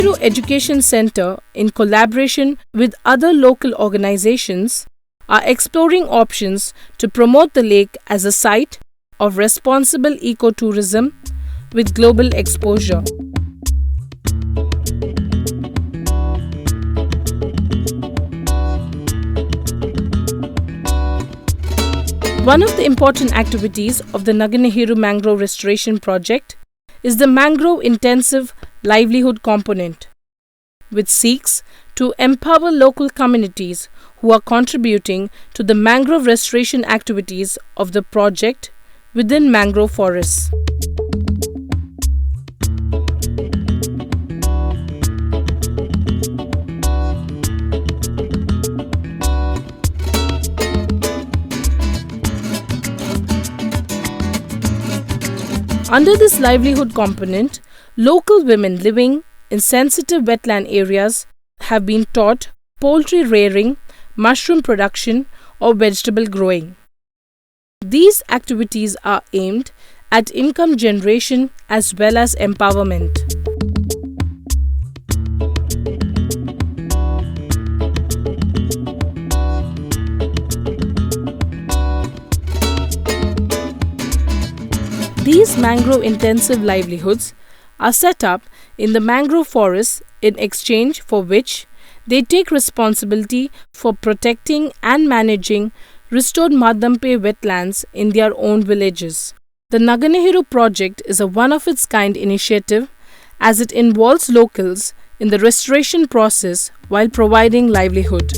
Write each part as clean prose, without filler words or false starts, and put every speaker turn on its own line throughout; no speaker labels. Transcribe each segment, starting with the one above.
Nehru Education Center, in collaboration with other local organizations, are exploring options to promote the lake as a site of responsible ecotourism with global exposure. One of the important activities of the Naganehiro Mangrove Restoration Project is the Mangrove Intensive Livelihood Component, which seeks to empower local communities who are contributing to the mangrove restoration activities of the project within mangrove forests. Under this livelihood component, local women living in sensitive wetland areas have been taught poultry rearing, mushroom production, or vegetable growing. These activities are aimed at income generation as well as empowerment. These mangrove intensive livelihoods are set up in the mangrove forests, in exchange for which they take responsibility for protecting and managing restored Madampe wetlands in their own villages. The Naganehiro project is a one-of-its-kind initiative as it involves locals in the restoration process while providing livelihood.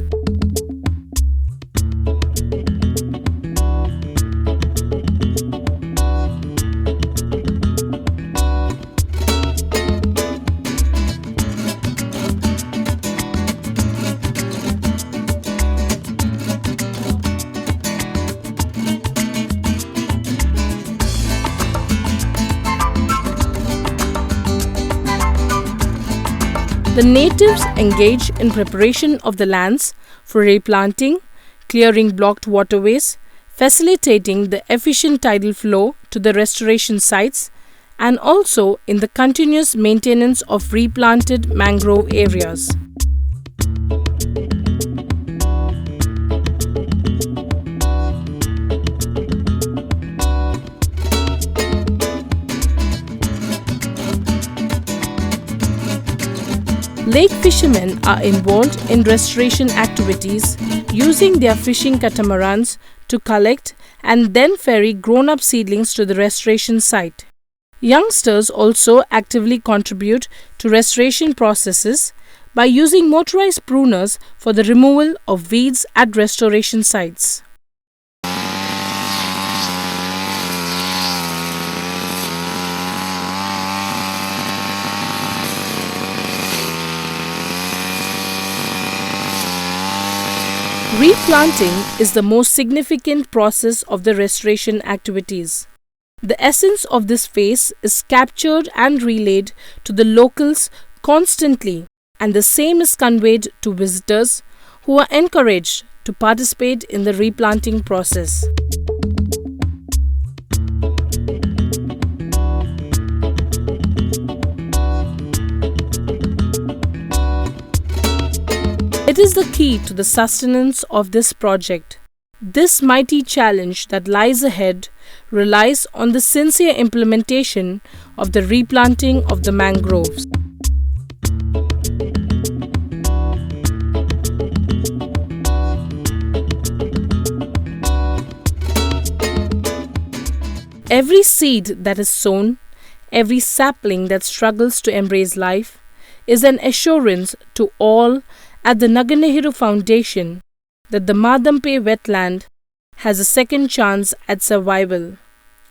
The natives engage in preparation of the lands for replanting, clearing blocked waterways, facilitating the efficient tidal flow to the restoration sites, and also in the continuous maintenance of replanted mangrove areas. Lake fishermen are involved in restoration activities using their fishing catamarans to collect and then ferry grown-up seedlings to the restoration site. Youngsters also actively contribute to restoration processes by using motorized pruners for the removal of weeds at restoration sites. Replanting is the most significant process of the restoration activities. The essence of this phase is captured and relayed to the locals constantly, and the same is conveyed to visitors who are encouraged to participate in the replanting process. It is the key to the sustenance of this project. This mighty challenge that lies ahead relies on the sincere implementation of the replanting of the mangroves. Every seed that is sown, every sapling that struggles to embrace life, is an assurance to all at the Naganehiro Foundation that the Madampe wetland has a second chance at survival,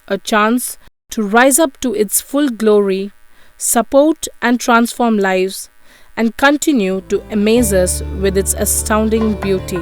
a chance to rise up to its full glory, support and transform lives, and continue to amaze us with its astounding beauty.